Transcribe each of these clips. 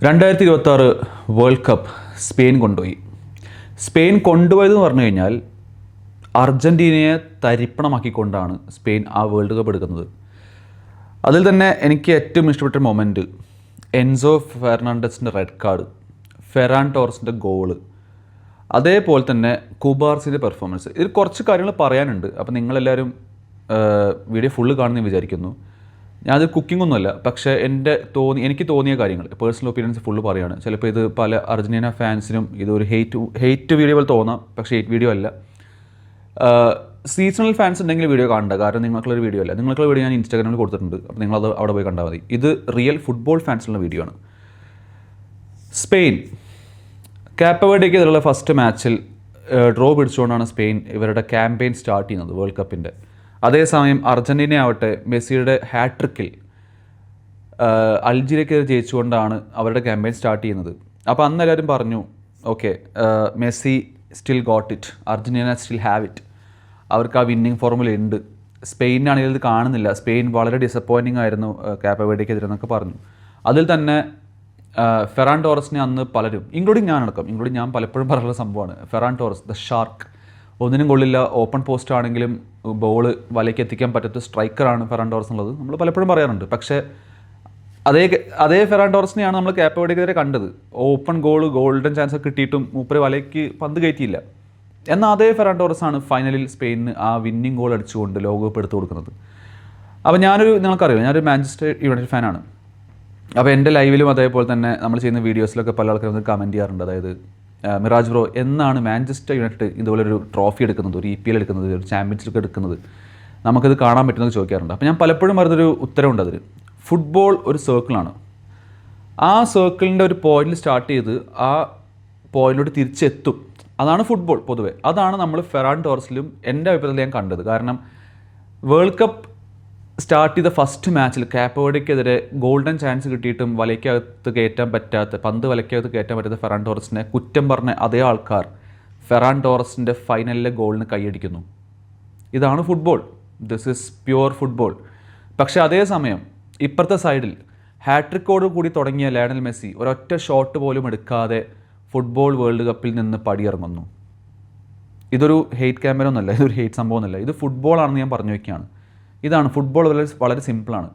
2026 world cup Spain കൊണ്ടുപോയി. Spain കൊണ്ടുപോയതെന്ന് പറഞ്ഞു കഴിഞ്ഞാൽ അർജൻറ്റീനയെ തരിപ്പണമാക്കിക്കൊണ്ടാണ് സ്പെയിൻ ആ വേൾഡ് കപ്പ് എടുക്കുന്നത്. അതിൽ തന്നെ എനിക്ക് ഏറ്റവും ഇഷ്ടപ്പെട്ട മൊമെൻറ്റ് എൻസോ ഫെർണാണ്ടസിൻ്റെ റെഡ് കാർഡ്, ഫെറാൻ ടോറസിൻ്റെ ഗോള്, അതേപോലെ തന്നെ കുബാർസിൻ്റെ പെർഫോമൻസ്. ഇതിൽ കുറച്ച് കാര്യങ്ങൾ പറയാനുണ്ട്. അപ്പോൾ നിങ്ങളെല്ലാവരും വീഡിയോ ഫുള്ള് കാണുമെന്ന് വിചാരിക്കുന്നു. ഞാനത് കുക്കിംഗ് ഒന്നുമല്ല, പക്ഷേ എനിക്ക് തോന്നിയ കാര്യങ്ങൾ, പേഴ്സണൽ ഒപ്പീനിയൻസ് ഫുള്ള് പറയുകയാണ്. ചിലപ്പോൾ ഇത് പല അർജൻറ്റീന ഫാൻസിനും ഇതൊരു ഹെയ്റ്റ് വീഡിയോ പോലെ തോന്നാം, പക്ഷേ ഹെയ്റ്റ് വീഡിയോ അല്ല. സീസണൽ ഫാൻസ് ഉണ്ടെങ്കിൽ വീഡിയോ കാണണ്ട, കാരണം നിങ്ങൾക്കുള്ളൊരു വീഡിയോ അല്ല. നിങ്ങൾക്കുള്ള വീഡിയോ ഞാൻ ഇൻസ്റ്റാഗ്രാമിൽ കൊടുത്തിട്ടുണ്ട്, അപ്പോൾ നിങ്ങളത് അവിടെ പോയി കണ്ടാൽ മതി. ഇത് റിയൽ ഫുട്ബോൾ ഫാൻസിനുള്ള വീഡിയോ ആണ്. സ്പെയിൻ കാപ്പ വെർഡേക്ക് എതിരുള്ള ഫസ്റ്റ് മാച്ചിൽ ഡ്രോ പിടിച്ചുകൊണ്ടാണ് സ്പെയിൻ ഇവരുടെ ക്യാമ്പയിൻ സ്റ്റാർട്ട് ചെയ്യുന്നത് വേൾഡ് കപ്പിൻ്റെ. അതേസമയം അർജൻറ്റീന ആവട്ടെ മെസ്സിയുടെ ഹാട്രിക്കിൽ അൾജീരിയക്കെതിരെ ജയിച്ചുകൊണ്ടാണ് അവരുടെ ക്യാമ്പയിൻ സ്റ്റാർട്ട് ചെയ്യുന്നത്. അപ്പോൾ അന്ന് എല്ലാവരും പറഞ്ഞു, okay, Messi still got it, Argentina still have it, അവർക്ക് ആ വിന്നിങ് ഫോർമുല ഉണ്ട്. സ്പെയിനാണെങ്കിൽ ഇത് കാണുന്നില്ല, സ്പെയിൻ വളരെ ഡിസപ്പോയിൻറ്റിംഗ് ആയിരുന്നു കാപ്പ വെർഡേക്കെതിരെ എന്നൊക്കെ പറഞ്ഞു. അതിൽ തന്നെ ഫെറാൻ ടോറസിനെ അന്ന് പലരും, ഇൻക്ലൂഡിങ് ഞാൻ പലപ്പോഴും പറയുന്ന സംഭവമാണ്, ഫെറാൻ ടോറസ് ദ ഷാർക്ക്, ഒന്നിനും കൊള്ളില്ല, ഓപ്പൺ പോസ്റ്റ് ആണെങ്കിലും ബോൾ വലയ്ക്ക് എത്തിക്കാൻ പറ്റാത്ത സ്ട്രൈക്കറാണ് ഫെറാൻ ടോറസ് എന്നുള്ളത് നമ്മൾ പലപ്പോഴും പറയാറുണ്ട്. പക്ഷേ അതേ ഫെറാൻ ടോറസിനെയാണ് നമ്മൾ കാപ്പ വെർഡേക്കെതിരെ കണ്ടത്. ഓപ്പൺ ഗോൾഡൻ ചാൻസ് കിട്ടിയിട്ടും മൂപ്പര് വലയ്ക്ക് പന്ത് കയറ്റിയില്ല. എന്നാൽ അതേ ഫെറാൻ ടോറസാണ് ഫൈനലിൽ സ്പെയിനിന് ആ വിന്നിങ് ഗോൾ അടിച്ചുകൊണ്ട് ലോകകപ്പ് എടുത്തു കൊടുക്കുന്നത്. അപ്പോൾ നിങ്ങൾക്കറിയാം, ഞാനൊരു മാഞ്ചസ്റ്റർ യുണൈറ്റഡ് ഫാനാണ്. അപ്പോൾ എൻ്റെ ലൈവിലും അതേപോലെ തന്നെ നമ്മൾ ചെയ്യുന്ന വീഡിയോസിലൊക്കെ പല ആൾക്കാരും കമൻറ്റ് ചെയ്യാറുണ്ട്. അതായത് മിറാജ് ബ്രോ, എന്നാണ് മാഞ്ചസ്റ്റർ യുണൈറ്റഡ് ഇതുപോലൊരു ട്രോഫി എടുക്കുന്നത്, ഒരു EPL എടുക്കുന്നത്, ഒരു ചാമ്പ്യൻസ് ലീഗ് എടുക്കുന്നത്, നമുക്കത് കാണാൻ പറ്റുന്നത് ചോദിക്കാറുണ്ട്. അപ്പോൾ ഞാൻ പലപ്പോഴും പറഞ്ഞൊരു ഉത്തരവുണ്ട് അതിന്. ഫുട്ബോൾ ഒരു സർക്കിളാണ്. ആ സർക്കിളിൻ്റെ ഒരു പോയിന്റിൽ സ്റ്റാർട്ട് ചെയ്ത് ആ പോയിന്റിലോട്ട് തിരിച്ചെത്തും. അതാണ് ഫുട്ബോൾ പൊതുവെ. അതാണ് നമ്മൾ ഫെറാൻ ടോറസിലും എൻ്റെ അഭിപ്രായത്തിൽ ഞാൻ കണ്ടത്. കാരണം വേൾഡ് കപ്പ് സ്റ്റാർട്ട് ചെയ്ത ഫസ്റ്റ് മാച്ചിൽ കാപ്പ വെർഡേക്കെതിരെ ഗോൾഡൻ ചാൻസ് കിട്ടിയിട്ടും പന്ത് വലയ്ക്കകത്ത് കയറ്റാൻ പറ്റാത്ത ഫെറാൻ ടോറസിനെ കുറ്റം പറഞ്ഞ അതേ ആൾക്കാർ ഫെറാൻ ടോറസിൻ്റെ ഫൈനലിലെ ഗോളിന് കൈയടിക്കുന്നു. ഇതാണ് football. This is pure football. പക്ഷേ അതേസമയം ഇപ്പുറത്തെ സൈഡിൽ ഹാട്രിക്കോട് കൂടി തുടങ്ങിയ ലയണൽ മെസ്സി ഒരൊറ്റ ഷോട്ട് പോലും എടുക്കാതെ ഫുട്ബോൾ വേൾഡ് കപ്പിൽ നിന്ന് പടിയിറങ്ങുന്നു. ഇതൊരു ഹെയ്റ്റ് ക്യാമ്പയിൻ ഒന്നുമല്ല, ഇതൊരു ഹെയ്റ്റ് സംഭവമൊന്നുമല്ല, ഇത് ഫുട്ബോളാണെന്ന് ഞാൻ പറഞ്ഞു വയ്ക്കുകയാണ്. ഇതാണ് ഫുട്ബോൾ. വളരെ സിമ്പിളാണ്.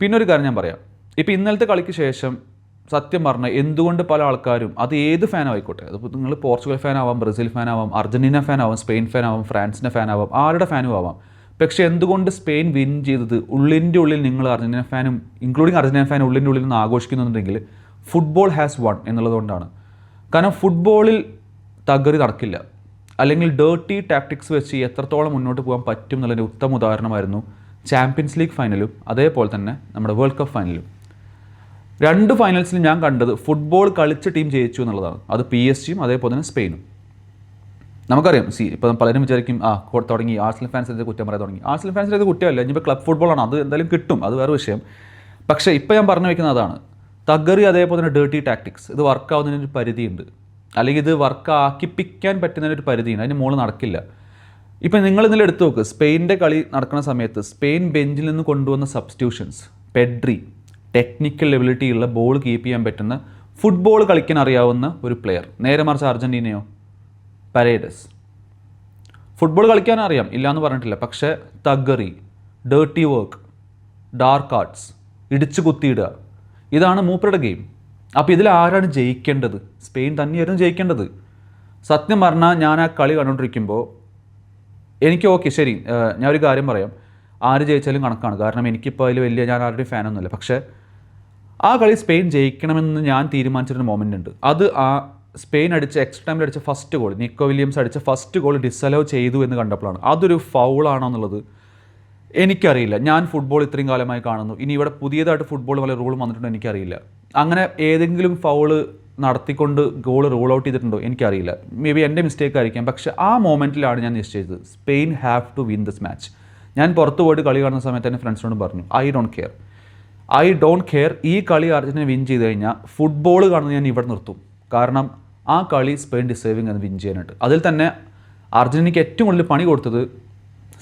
പിന്നെ ഒരു കാര്യം ഞാൻ പറയാം. ഇപ്പോൾ ഇന്നലത്തെ കളിക്ക് ശേഷം സത്യം പറഞ്ഞാൽ എന്തുകൊണ്ട് പല ആൾക്കാരും, അത് ഏത് ഫാനായിക്കോട്ടെ, അതിപ്പോൾ നിങ്ങൾ പോർച്ചുഗൽ ഫാനാവാം, ബ്രസീൽ ഫാനാവാം, അർജൻറ്റീന ഫാനാവാം, സ്പെയിൻ ഫാനാവാം, ഫ്രാൻസിൻ്റെ ഫാനാവാം, ആരുടെ ഫാനും ആവാം, പക്ഷേ എന്തുകൊണ്ട് സ്പെയിൻ വിൻ ചെയ്തത് ഉള്ളിൻ്റെ ഉള്ളിൽ നിങ്ങൾ അർജൻറ്റീന ഫാനും ഇൻക്ലൂഡിങ് അർജൻറ്റീന ഫാൻ ഉള്ളിൻ്റെ ഉള്ളിൽ നിന്ന് ആഘോഷിക്കുന്നുണ്ടെങ്കിൽ ഫുട്ബോൾ ഹാസ് വൺ എന്നുള്ളതുകൊണ്ടാണ്. കാരണം ഫുട്ബോളിൽ തകറി നടക്കില്ല, അല്ലെങ്കിൽ ഡേർട്ടി ടാക്ടിക്സ് വെച്ച് എത്രത്തോളം മുന്നോട്ട് പോകാൻ പറ്റും എന്നുള്ളതിൻ്റെ ഉത്തമ ഉദാഹരണമായിരുന്നു ചാമ്പ്യൻസ് ലീഗ് ഫൈനലും അതേപോലെ തന്നെ നമ്മുടെ വേൾഡ് കപ്പ് ഫൈനലും. രണ്ട് ഫൈനൽസിലും ഞാൻ കണ്ടത് ഫുട്ബോൾ കളിച്ച ടീം ജയിച്ചു എന്നുള്ളതാണ്. അത് PSG അതേപോലെ തന്നെ സ്പെയിനും. നമുക്കറിയാം, ഇപ്പം പലരും വിചാരിക്കും തുടങ്ങി ആർസണൽ ഫാൻസിൻ്റെ കുറ്റം പറയാൻ തുടങ്ങി. ആർസണൽ ഫാൻസിൻ്റെ കുറ്റമല്ല, ഇനിയിപ്പോൾ ക്ലബ് ഫുട്ബോളാണ്, അത് എന്തായാലും കിട്ടും, അത് വേറെ വിഷയം. പക്ഷേ ഇപ്പോൾ ഞാൻ പറഞ്ഞു വയ്ക്കുന്നത് അതാണ്, തകറി അതേപോലെ തന്നെ ഡേർട്ടി ടാക്ടിക്സ്, ഇത് വർക്കാവുന്നതിനൊരു പരിധിയുണ്ട്, അല്ലെങ്കിൽ ഇത് വർക്കാക്കിപ്പിക്കാൻ പറ്റുന്നതിനൊരു പരിധിയുണ്ട്, അതിന് മുകളിൽ നടക്കില്ല. ഇപ്പം നിങ്ങൾ ഇന്നലെ എടുത്തു നോക്ക്, സ്പെയിൻ്റെ കളി നടക്കുന്ന സമയത്ത് സ്പെയിൻ ബെഞ്ചിൽ നിന്ന് കൊണ്ടുവന്ന സബ്സ്റ്റിറ്റ്യൂഷൻസ്, പെഡ്രി, ടെക്നിക്കൽ എബിലിറ്റി ഉള്ള ബോൾ കീപ്പ് ചെയ്യാൻ പറ്റുന്ന ഫുട്ബോൾ കളിക്കാൻ അറിയാവുന്ന ഒരു പ്ലെയർ. നേരെ മറിച്ച് അർജൻറ്റീനയോ പരേഡസ്, ഫുട്ബോൾ കളിക്കാൻ അറിയാം, ഇല്ലയെന്ന് പറഞ്ഞിട്ടില്ല, പക്ഷേ തകറി, ഡേർട്ടി വർക്ക്, ഡാർക്ക് ആർട്സ്, ഇടിച്ചു കുത്തിയിടുക, ഇതാണ് മൂപ്പരുടെ ഗെയിം. അപ്പോൾ ഇതിൽ ആരാണ് ജയിക്കേണ്ടത്? സ്പെയിൻ തന്നെയായിരുന്നു ജയിക്കേണ്ടത്. സത്യം പറഞ്ഞാൽ ഞാൻ ആ കളി കണ്ടുകൊണ്ടിരിക്കുമ്പോൾ എനിക്ക് ശരി, ഞാൻ ഒരു കാര്യം പറയാം, ആര് ജയിച്ചാലും കണക്കാണ്, കാരണം എനിക്കിപ്പോൾ അതിൽ ഞാൻ ആരുടെയും ഫാനൊന്നുമില്ല. പക്ഷേ ആ കളി സ്പെയിൻ ജയിക്കണമെന്ന് ഞാൻ തീരുമാനിച്ചിട്ടൊരു മൊമെൻ്റ് ഉണ്ട്. അത് ആ സ്പെയിൻ എക്സ്ട്രാ ടൈമിൽ അടിച്ച ഫസ്റ്റ് ഗോൾ, നിക്കോ വില്യംസ് അടിച്ച ഫസ്റ്റ് ഗോൾ ഡിസലോ ചെയ്തു എന്ന് കണ്ടപ്പോഴാണ്. അതൊരു ഫൗളാണോ എന്നുള്ളത് എനിക്കറിയില്ല. ഞാൻ ഫുട്ബോൾ ഇത്രയും കാലമായി കാണുന്നു, ഇനി ഇവിടെ പുതിയതായിട്ട് ഫുട്ബോൾ വല്ല റൂളും വന്നിട്ടുണ്ടോ എനിക്കറിയില്ല. അങ്ങനെ ഏതെങ്കിലും ഫൗള് നടത്തിക്കൊണ്ട് ഗോൾ റൂൾ ഔട്ട് ചെയ്തിട്ടുണ്ടോ എനിക്കറിയില്ല. മേ ബി എൻ്റെ മിസ്റ്റേക്ക് ആയിരിക്കാം. പക്ഷേ ആ മൊമെൻറ്റിലാണ് ഞാൻ നിശ്ചയിച്ചത്, Spain have to win this match. ഞാൻ പുറത്ത് പോയിട്ട് കളി കാണുന്ന സമയത്ത് എൻ്റെ ഫ്രണ്ട്സിനോട് പറഞ്ഞു, ഐ ഡോണ്ട് കെയർ, ഈ കളി അർജൻറ്റീന വിൻ ചെയ്ത് കഴിഞ്ഞാൽ ഫുട്ബോൾ കാണുന്നത് ഞാൻ ഇവിടെ നിർത്തും. കാരണം ആ കളി സ്പെയിൻ ഡിസേർവിങ് എന്ന് വിൻ ചെയ്യാനായിട്ട്. അതിൽ തന്നെ അർജൻറ്റീനയ്ക്ക് ഏറ്റവും കൂടുതൽ പണി കൊടുത്തത്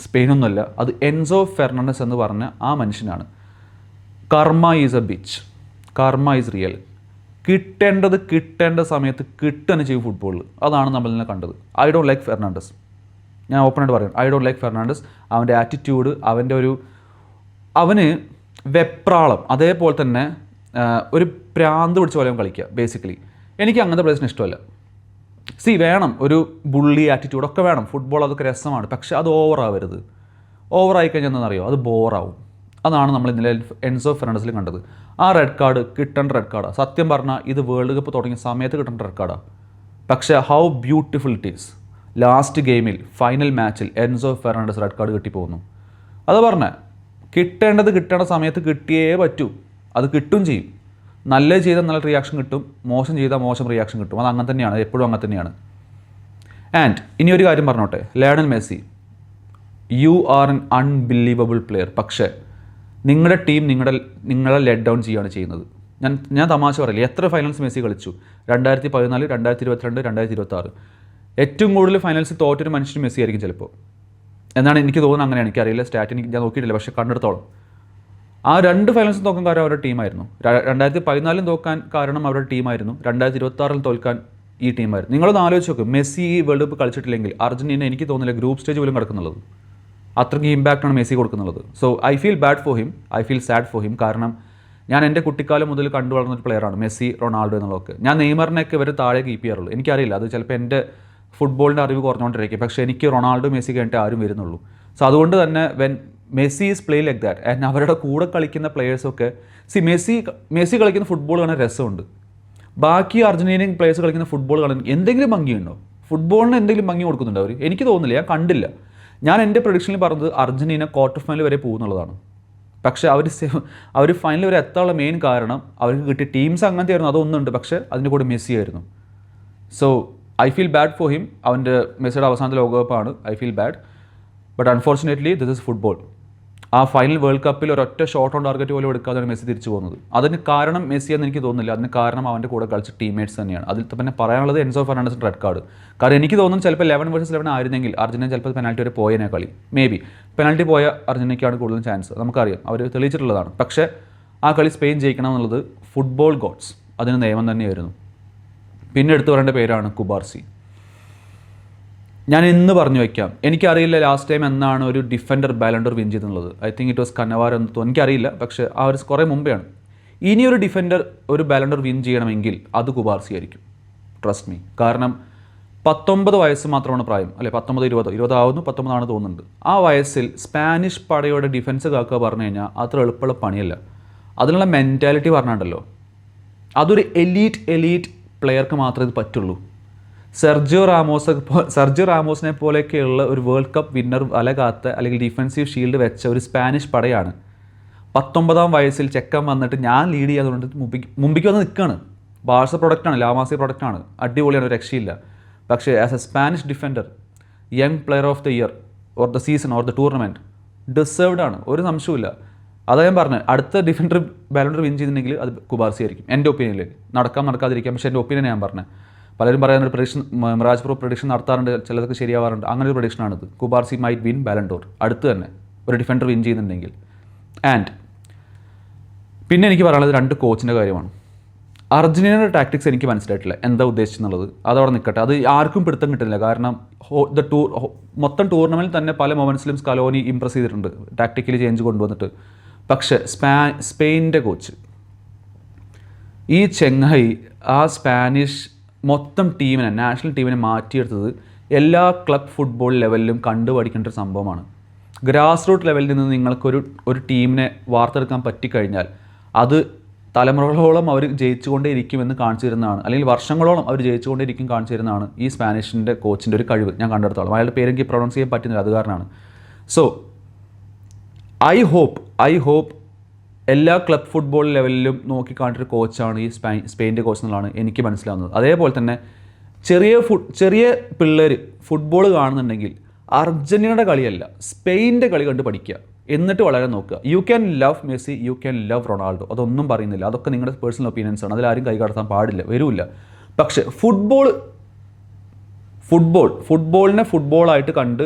സ്പെയിനൊന്നുമല്ല, അത് എൻസോ ഫെർണാണ്ടസ് എന്ന് പറഞ്ഞ ആ മനുഷ്യനാണ്. Karma is a bitch, karma is real. കിട്ടേണ്ട സമയത്ത് കിട്ടുകയാണ് ചെയ്യും ഫുട്ബോളിൽ. അതാണ് നമ്മൾ ഇന്നലെ കണ്ടത്. I don't like Fernandez. ഞാൻ ഓപ്പണായിട്ട് പറയും, ഐ ഡോണ്ട് ലൈക്ക് ഫെർണാണ്ടസ്. അവൻ്റെ ആറ്റിറ്റ്യൂഡ്, അവന് വെപ്രാളം, അതേപോലെ തന്നെ ഒരു പ്രാന്ത് പിടിച്ച പോലെ കളിക്കുക ബേസിക്കലി. എനിക്ക് അങ്ങനത്തെ പ്ലേസിന് ഇഷ്ടമല്ല. വേണം ഒരു ബുള്ളി ആറ്റിറ്റ്യൂഡൊക്കെ വേണം, ഫുട്ബോൾ അതൊക്കെ രസമാണ്, പക്ഷേ അത് ഓവറാവരുത്. ഓവറായി കഴിഞ്ഞാൽ എന്താണെന്നറിയോ, അത് ബോറാവും. അതാണ് നമ്മൾ ഇന്നലെ എൻസോ ഫെർണാണ്ടസിൽ കണ്ടത്. ആ റെഡ് കാർഡ് കിട്ടേണ്ട റെഡ് കാർഡാണ്. സത്യം പറഞ്ഞാൽ ഇത് വേൾഡ് കപ്പ് തുടങ്ങിയ സമയത്ത് കിട്ടേണ്ട റെഡ് കാർഡാണ്. പക്ഷേ how beautiful it is, last ഗെയിമിൽ ഫൈനൽ മാച്ചിൽ എൻസോ ഫെർണാണ്ടസ് റെഡ് കാർഡ് കിട്ടിപ്പോകുന്നു. അത് പറഞ്ഞാൽ കിട്ടേണ്ട സമയത്ത് കിട്ടിയേ പറ്റൂ. അത് കിട്ടും ചെയ്യും. നല്ല ചെയ്താൽ നല്ല റിയാക്ഷൻ കിട്ടും, മോശം ചെയ്താൽ മോശം റിയാക്ഷൻ കിട്ടും. അത് അങ്ങനെ തന്നെയാണ്, എപ്പോഴും അങ്ങനെ തന്നെയാണ്. ആൻഡ് ഇനി ഒരു കാര്യം പറഞ്ഞോട്ടെ, Lionel Messi, you are N unbelievable player. പക്ഷേ നിങ്ങളുടെ ടീം നിങ്ങളെ ലെറ്റ് ഡൗൺ ചെയ്യുകയാണ് ചെയ്യുന്നത്. ഞാൻ തമാശ പറയില്ല, എത്ര ഫൈനൽസ് മെസ്സി കളിച്ചു? 2014, 2022, 2026. ഏറ്റവും കൂടുതൽ ഫൈനൽസ് തോറ്റൊരു മനുഷ്യന് മെസ്സി ആയിരിക്കും ചിലപ്പോൾ എന്നാണ് എനിക്ക് തോന്നുന്നത്. അങ്ങനെയാണ്, എനിക്കറിയില്ല, സ്റ്റാറ്റ് ഞാൻ നോക്കിയിട്ടില്ല, പക്ഷേ കണ്ടെടുത്തോളം ആ 2 ഫൈനൽസും തോക്കാൻ കാരണം അവരുടെ ടീമായിരുന്നു. 2014 തോക്കാൻ കാരണം അവരുടെ ടീമായിരുന്നു. 2026 തോൽക്കാൻ ഈ ടീമായിരുന്നു. നിങ്ങളൊന്ന് ആലോചിച്ച് നോക്കും, മെസ്സി ഈ വേൾഡ് കപ്പ് കളിച്ചിട്ടില്ലെങ്കിൽ അർജൻറ്റീന എനിക്ക് തോന്നുന്നില്ല ഗ്രൂപ്പ് സ്റ്റേജ് പോലും കിടക്കുന്നുള്ളത്. അത്രയ്ക്ക് ഇമ്പാക്റ്റാണ് മെസ്സി കൊടുക്കുന്നുള്ളത്. So I feel bad for him, I feel sad for him. കാരണം ഞാൻ എൻ്റെ കുട്ടിക്കാലം മുതൽ കണ്ടു വളർന്നൊരു പ്ലെയറാണ് മെസ്സി, റൊണാൾഡോ എന്നുള്ളതൊക്കെ. ഞാൻ നെയ്മറിനെയൊക്കെ ഇവർ താഴെ കീപ്പ് ചെയ്യാറുള്ളൂ. എനിക്കറിയില്ല, അത് ചിലപ്പോൾ എൻ്റെ ഫുട്ബോളിൻ്റെ അറിവ് കുറഞ്ഞുകൊണ്ടിരിക്കും. പക്ഷേ എനിക്ക് റൊണാൾഡോ, മെസ്സി കഴിഞ്ഞിട്ട് ആരും വരുന്നുള്ളൂ. സോ അതുകൊണ്ട് തന്നെ when Messi is play like that and അവരുടെ കൂടെ കളിക്കുന്ന പ്ലെയേഴ്സൊക്കെ മെസ്സി കളിക്കുന്ന ഫുട്ബോൾ കാണാൻ രസമുണ്ട്. ബാക്കി അർജൻറ്റീനിയൻ പ്ലേയേഴ്സ് കളിക്കുന്ന ഫുട്ബോൾ കാണാൻ എന്തെങ്കിലും ഭംഗിയുണ്ടോ? ഫുട്ബോളിന് എന്തെങ്കിലും ഭംഗി കൊടുക്കുന്നുണ്ടോ അവർ? എനിക്ക് തോന്നുന്നില്ല, ഞാൻ കണ്ടില്ല. ഞാൻ എൻ്റെ പ്രൊഡിക്ഷനിൽ പറഞ്ഞത് അർജൻറ്റീന ക്വാർട്ടർ ഫൈനൽ വരെ പോകുന്നുള്ളതാണ്. പക്ഷേ അവർ ഫൈനൽ വരെ എത്താനുള്ള മെയിൻ കാരണം അവർക്ക് കിട്ടിയ ടീംസ് അങ്ങനത്തെ ആയിരുന്നു, അതൊന്നുണ്ട്. പക്ഷേ അതിൻ്റെ കൂടെ മെസ്സി ആയിരുന്നു. So I feel bad for him. അവൻ്റെ മെസ്സിയുടെ അവസാനത്തെ ലോകകപ്പാണ്. I feel bad, but unfortunately this is football. ആ ഫൈനൽ വേൾഡ് കപ്പിൽ ഒരൊറ്റ ഷോട്ട് ഓൺ ടാർഗറ്റ് പോലും എടുക്കാതെയാണ് മെസ്സി തിരിച്ചു പോകുന്നത്. അതിന് കാരണം മെസ്സി എന്ന് എനിക്ക് തോന്നുന്നില്ല, അതിന് കാരണം അവൻ്റെ കൂടെ കളിച്ച ടീംമേറ്റ്സ് തന്നെയാണ്. അതിൽ തന്നെ പറയാനുള്ളത് എൻസോ ഫെർണാണ്ടസിൻ്റെ റെഡ് കാർഡ്. കാരണം എനിക്ക് തോന്നുന്നു ചിലപ്പോൾ 11 vs 11 ആയിരുന്നെങ്കിൽ അർജന്റീന ചിലപ്പോൾ പെനാൽറ്റി വരെ പോയതിനെ കളി. മേ ബി പെനാൽറ്റി പോയ അർജന്റീനയ്ക്കാണ് കൂടുതലും ചാൻസ്, നമുക്കറിയാം, അവർ തെളിയിച്ചിട്ടുള്ളതാണ്. പക്ഷേ ആ കളി സ്പെയിൻ ജയിക്കണം എന്നുള്ളത് ഫുട്ബോൾ ഗോഡ്സ്, അതിന് നിയമം തന്നെയായിരുന്നു. പിന്നെ എടുത്തു പറയേണ്ട പേരാണ് കുബാർസി. ഞാൻ ഇന്ന് പറഞ്ഞു വയ്ക്കാം, എനിക്കറിയില്ല ലാസ്റ്റ് ടൈം എന്നാണ് ഒരു ഡിഫൻഡർ ബാലൻഡോർ വിൻ ചെയ്തെന്നുള്ളത്. I think it was Cannavaro എന്ന് തോന്നുന്നു, എനിക്കറിയില്ല. പക്ഷേ ആ ഒരു കുറേ മുമ്പെയാണ്. ഇനിയൊരു ഡിഫൻഡർ ഒരു ബാലൻഡോർ വിൻ ചെയ്യണമെങ്കിൽ അത് കുബാർസി ആയിരിക്കും, ട്രസ്റ്റ് മീ. കാരണം 19 വയസ്സ് മാത്രമാണ് പ്രായം, അല്ലെ 19-20 ആവുന്നു, 19 ആണ് തോന്നുന്നുണ്ട്. ആ വയസ്സിൽ സ്പാനിഷ് പടയോടെ ഡിഫൻസ് കാക്കുക പറഞ്ഞു കഴിഞ്ഞാൽ അത്ര എളുപ്പമുള്ള പണിയല്ല. അതിനുള്ള മെൻറ്റാലിറ്റി പറഞ്ഞിട്ടുണ്ടല്ലോ, അതൊരു എലീറ്റ് പ്ലെയർക്ക് മാത്രമേ ഇത് പറ്റുള്ളൂ. സെർജിയോ റാമോസിനെ പോലെയൊക്കെയുള്ള ഒരു വേൾഡ് കപ്പ് വിന്നർ വലകാത്ത അല്ലെങ്കിൽ ഡിഫൻസീവ് ഷീൽഡ് വെച്ച ഒരു സ്പാനിഷ് പടയാണ് 19-ാം വയസ്സിൽ ചെക്കൻ വന്നിട്ട് ഞാൻ ലീഡ് ചെയ്യാതുകൊണ്ട് മുമ്പിക്ക് വന്ന് നിൽക്കുകയാണ്. ബാഴ്സ പ്രൊഡക്റ്റാണ്, ലാമാസി പ്രൊഡക്റ്റാണ്, അടിപൊളിയാണ്, ഒരു രക്ഷയില്ല. പക്ഷേ as A Spanish defender, young player of the year or the season or the tournament deserved ആണ്, ഒരു സംശയമില്ല. അതാ ഞാൻ പറഞ്ഞത്, അടുത്ത ഡിഫൻഡർ ബാലൻഡർ വിൻ ചെയ്തിട്ടുണ്ടെങ്കിൽ അത് കുബാർസി ആയിരിക്കും എൻ്റെ ഒപ്പീനിയനിൽ. നടക്കാതിരിക്കാം, പക്ഷേ എൻ്റെ ഒപ്പീനിയൻ ഞാൻ പറഞ്ഞത്. പലരും പറയുന്ന ഒരു പ്രഡിക്ഷൻ, മിറാജ് പ്രോ പ്രഡിക്ഷൻ നടത്താറുണ്ട്, ചിലതൊക്കെ ശരിയാവാറുണ്ട്. അങ്ങനെ ഒരു പ്രഡിക്ഷനാണിത്. കുബാർസി മൈറ്റ് വിൻ ബാലൻഡോർ അടുത്ത് തന്നെ ഒരു ഡിഫൻഡർ വിൻ ചെയ്യുന്നുണ്ടെങ്കിൽ. ആൻഡ് പിന്നെ എനിക്ക് പറയാനുള്ളത് 2 കോച്ചിൻ്റെ കാര്യമാണ്. അർജന്റീനയുടെ ടാക്ടിക്സ് എനിക്ക് മനസ്സിലായിട്ടില്ല, എന്താ ഉദ്ദേശിച്ചെന്നുള്ളത്. അതവിടെ നിൽക്കട്ടെ, അത് ആർക്കും പിടുത്തം കിട്ടുന്നില്ല. കാരണം മൊത്തം ടൂർണമെൻറ്റിൽ തന്നെ പല മൊമെൻറ്റ്സിലും സ്കലോനി ഇംപ്രസ് ചെയ്തിട്ടുണ്ട് ടാക്ടിക്കലി ചേഞ്ച് കൊണ്ടുവന്നിട്ട്. പക്ഷേ സ്പെയിനിൻ്റെ കോച്ച്, ഈ ചെങ്ങായി ആ സ്പാനിഷ് മൊത്തം ടീമിനെ, നാഷണൽ ടീമിനെ മാറ്റിയെടുത്തത് എല്ലാ ക്ലബ് ഫുട്ബോൾ ലെവലിലും കണ്ടുപഠിക്കേണ്ട ഒരു സംഭവമാണ്. ഗ്രാസ് റൂട്ട് ലെവലിൽ നിന്ന് നിങ്ങൾക്കൊരു ടീമിനെ വാർത്തെടുക്കാൻ പറ്റിക്കഴിഞ്ഞാൽ അത് തലമുറകളോളം അവർ ജയിച്ചുകൊണ്ടേ ഇരിക്കുമെന്ന് കാണിച്ചു തരുന്നതാണ്, അല്ലെങ്കിൽ വർഷങ്ങളോളം അവർ ജയിച്ചുകൊണ്ടേ ഇരിക്കും കാണിച്ചു തരുന്നതാണ് ഈ സ്പാനിഷിൻ്റെ കോച്ചിൻ്റെ ഒരു കഴിവ്. ഞാൻ കണ്ടെടുത്തോളം അയാളുടെ പേരെനിക്ക് പ്രൊണൗൺസ് ചെയ്യാൻ പറ്റുന്നില്ല, അത് കാരണമാണ്. സോ ഐ ഹോപ്പ് എല്ലാ ക്ലബ് ഫുട്ബോൾ ലെവലിലും നോക്കിക്കാണിട്ടൊരു കോച്ചാണ് ഈ സ്പെയിൻ്റെ കോച്ച് എന്നുള്ളതാണ് എനിക്ക് മനസ്സിലാവുന്നത്. അതേപോലെ തന്നെ ചെറിയ പിള്ളേർ ഫുട്ബോൾ കാണുന്നുണ്ടെങ്കിൽ അർജന്റീനയുടെ കളിയല്ല, സ്പെയിൻ്റെ കളി കണ്ട് പഠിക്കുക, എന്നിട്ട് വളരെ നോക്കുക. You can love Messi, you can love Ronaldo, അതൊന്നും പറയുന്നില്ല, അതൊക്കെ നിങ്ങളുടെ പേഴ്സണൽ ഒപ്പീനിയൻസ് ആണ്, അതിലാരും കൈകടത്താൻ പാടില്ല, വരില്ല. പക്ഷേ ഫുട്ബോളിനെ ഫുട്ബോളായിട്ട് കണ്ട്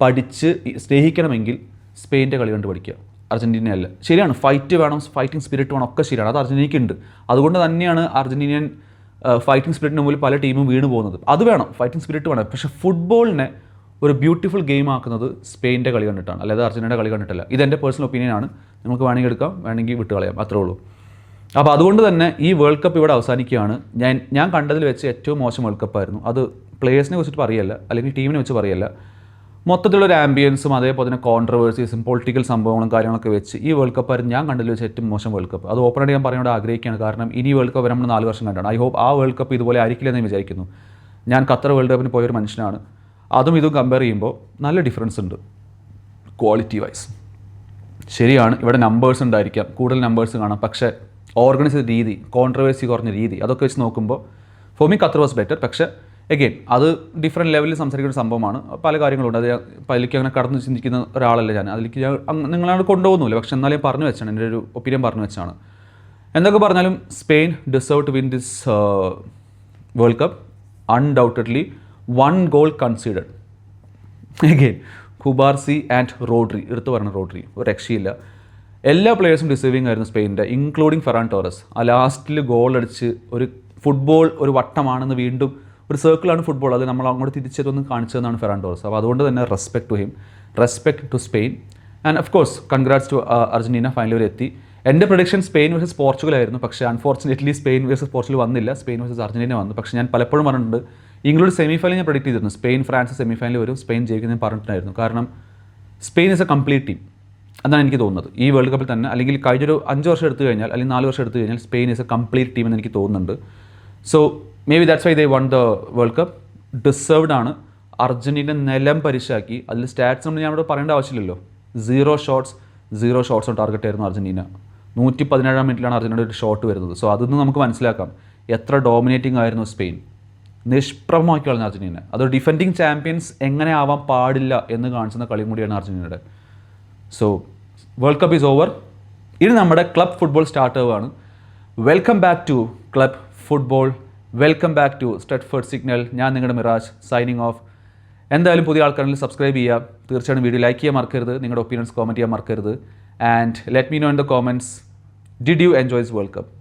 പഠിച്ച് സ്നേഹിക്കണമെങ്കിൽ സ്പെയിൻ്റെ കളി കണ്ട് പഠിക്കുക. അർജൻറ്റീനയല്ല. ശരിയാണ്, ഫൈറ്റ് വേണം, ഫൈറ്റിംഗ് സ്പിരിറ്റ് വേണം, ഒക്കെ ശരിയാണ്, അത് അർജൻറ്റീനയ്ക്കുണ്ട്. അതുകൊണ്ട് തന്നെയാണ് അർജൻറ്റീനിയൻ ഫൈറ്റിംഗ് സ്പിരിറ്റിന് മുമ്പിൽ പല ടീമും വീണ് പോകുന്നത്. അത് വേണം, ഫൈറ്റിംഗ് സ്പിരിറ്റ് വേണം. പക്ഷേ ഫുട്ബോളിനെ ഒരു ബ്യൂട്ടിഫുൾ ഗെയിം ആക്കുന്നത് സ്പെയിൻ്റെ കളി കണ്ടിട്ടാണ്, അല്ലാതെ അർജൻറ്റീനയുടെ കളി കണ്ടിട്ടല്ല. ഇതെൻ്റെ പേഴ്സണൽ ഒപ്പീനിയനാണ്. നിങ്ങൾക്ക് വേണമെങ്കിൽ എടുക്കാം, വേണമെങ്കിൽ വിട്ട് കളയാം, അത്രേ ഉള്ളൂ. അപ്പോൾ അതുകൊണ്ട് തന്നെ ഈ വേൾഡ് കപ്പ് ഇവിടെ അവസാനിക്കുകയാണ്. ഞാൻ കണ്ടതിൽ വെച്ച് ഏറ്റവും മോശം വേൾഡ് കപ്പായിരുന്നു. അത് പ്ലേയേഴ്സിനെ വെച്ചിട്ട് പറയല്ല, അല്ലെങ്കിൽ ടീമിനെ വെച്ച് പറയല്ല, മൊത്തത്തിലുള്ളൊരു ആംബിയൻസും അതേപോലെ തന്നെ കോൺട്രവേഴ്സീസും പൊളിറ്റിക്കൽ സംഭവങ്ങളും കാര്യങ്ങളൊക്കെ വെച്ച് ഈ വേൾഡ് കപ്പായിരുന്നു ഞാൻ കണ്ടതിൽ വെച്ച് ഏറ്റവും മോശം വേൾഡ് കപ്പ്. അത് ഓപ്പണായിട്ട് ഞാൻ പറയാൻ ആഗ്രഹിക്കുകയാണ്. കാരണം ഇനി വേൾഡ് കപ്പ് നമ്മൾ 4 വർഷം കണ്ടാണ്. ഐ ഹോപ്പ് ആ വേൾഡ് കപ്പ് ഇതുപോലെ ആയിരിക്കില്ലെന്ന് ഞാൻ വിചാരിക്കുന്നു. ഞാൻ ഖത്തർ വേൾഡ് കപ്പിന് പോയൊരു മനുഷ്യനാണ്. അതും ഇതും കമ്പയർ ചെയ്യുമ്പോൾ നല്ല ഡിഫറൻസ് ഉണ്ട് ക്വാളിറ്റി വൈസ്. ശരിയാണ്, ഇവിടെ നമ്പേഴ്സ് ഉണ്ടായിരിക്കാം, കൂടുതൽ നമ്പേഴ്സ് കാണാം, പക്ഷേ ഓർഗനൈസ്ഡ് രീതി, കോൺട്രവേഴ്സി കുറഞ്ഞ രീതി, അതൊക്കെ വെച്ച് നോക്കുമ്പോൾ for me Qatar was better. പക്ഷേ എഗെയിൻ അത് ഡിഫറെൻറ്റ് ലെവലിൽ സംസാരിക്കുന്ന ഒരു സംഭവമാണ്. പല കാര്യങ്ങളുണ്ട്. അത് അതിലേക്ക് അങ്ങനെ കടന്ന് ചിന്തിക്കുന്ന ഒരാളല്ല ഞാൻ. അതിലേക്ക് ഞാൻ നിങ്ങളാണ് കൊണ്ടുപോകുന്നില്ല. പക്ഷേ എന്നാലും ഞാൻ പറഞ്ഞു വെച്ചാണ്, എൻ്റെ ഒരു ഒപ്പീനിയൻ പറഞ്ഞു വെച്ചാണ്. എന്തൊക്കെ പറഞ്ഞാലും Spain deserve to win this world cup undoubtedly. 1 goal considered. Again Cubarsi and Rodri, എടുത്തു പറഞ്ഞ റോഡ്രി ഒരു രക്ഷയില്ല. എല്ലാ പ്ലേയേഴ്സും ഡിസേർവിങ് ആയിരുന്നു സ്പെയിനിൻ്റെ, ഇൻക്ലൂഡിങ് ഫെറാൻ ടോറസ്. ആ ലാസ്റ്റിൽ ഗോൾ അടിച്ച് ഒരു ഫുട്ബോൾ ഒരു വട്ടമാണെന്ന്, വീണ്ടും ഒരു സർക്കിളാണ് ഫുട്ബോൾ, അത് നമ്മൾ അങ്ങോട്ട് തിരിച്ചതൊന്നും കാണിച്ചതെന്നാണ് ഫെറാൻ ടോറസ്. അപ്പോൾ അതുകൊണ്ട് തന്നെ respect to him, respect to Spain, and of course congrats to Argentina. Final വരെ എത്തി. എൻ്റെ പ്രൊഡിക്ഷൻ സ്പെയിൻ വേഴ്സസ് പോർച്ചുഗൽ ആയിരുന്നു. പക്ഷേ അൺഫോർച്ചുനേറ്റ്ലി സ്പെയിൻ വേഴ്സസ് പോർച്ചുഗൽ വന്നില്ല, സ്പെയിൻ വേഴ്സസ് അർജൻറ്റീന വന്നു. പക്ഷേ ഞാൻ പലപ്പോഴും പറഞ്ഞിട്ടുണ്ട്, ഇംഗ്ലണ്ട് സെമി ഫൈനൽ ഞാൻ പ്രഡിക്റ്റ് ചെയ്തിരുന്നു. സ്പെയിൻ ഫ്രാൻസ് സെമി ഫൈനൽ വരും, സ്പെയിൻ ജയിക്കുന്ന ഞാൻ പറഞ്ഞിട്ടുണ്ടായിരുന്നു. കാരണം Spain is a complete team, എന്നാണ് എനിക്ക് തോന്നുന്നത്. ഈ വേൾഡ് കപ്പിൽ തന്നെ, അല്ലെങ്കിൽ കഴിഞ്ഞൊരു 5 വർഷം എടുത്തു കഴിഞ്ഞാൽ, അല്ലെങ്കിൽ 4 വർഷം എടുത്തു കഴിഞ്ഞാൽ Spain is a complete team എന്ന് എനിക്ക് തോന്നുന്നുണ്ട്. So may be that's why they one the world cup. Deserved ആണ്. അർജൻറ്റീന നിലം പരിശാക്കി. അതിൽ സ്റ്റാറ്റ്സ് നമ്മൾ ഞാൻ ഇവിടെ പറയേണ്ട ആവശ്യമില്ലല്ലോ. 0 ഷോട്ട്സ് ഓൺ ടാർഗറ്റ് ആയിരുന്നു അർജൻറ്റീന. 117-ാം മിനിറ്റിലാണ് അർജൻറ്റീനയുടെ ഒരു ഷോട്ട് വരുന്നത്. സോ അതിൽ നിന്ന് നമുക്ക് മനസ്സിലാക്കാം എത്ര ഡോമിനേറ്റിംഗ് ആയിരുന്നു സ്പെയിൻ. നിഷ്പ്രഭമാക്കി കളഞ്ഞ അർജൻറ്റീന. അതൊരു ഡിഫെൻഡിങ് ചാമ്പ്യൻസ് എങ്ങനെ ആവാൻ പാടില്ല എന്ന് കാണിച്ചുന്ന കളിയും കൂടിയാണ് അർജൻറ്റീനയുടെ. So world cup is over. ഇനി നമ്മുടെ ക്ലബ് ഫുട്ബോൾ സ്റ്റാർട്ട് ആവുകയാണ്. Welcome back to club football, welcome back to Stretford Signal. ഞാൻ നിങ്ങളുടെ മിറാജ്, സൈനിങ് ഓഫ്. എന്തായാലും പുതിയ ആൾക്കാരെങ്കിൽ സബ്സ്ക്രൈബ് ചെയ്യുക, തീർച്ചയായും വീഡിയോ ലൈക്ക് ചെയ്യാൻ മറക്കരുത്, നിങ്ങളുടെ ഒപ്പീനിയൻസ് കോമെൻറ്റ് ചെയ്യാൻ മറക്കരുത്. And let me know in the comments, did you enjoy this world cup.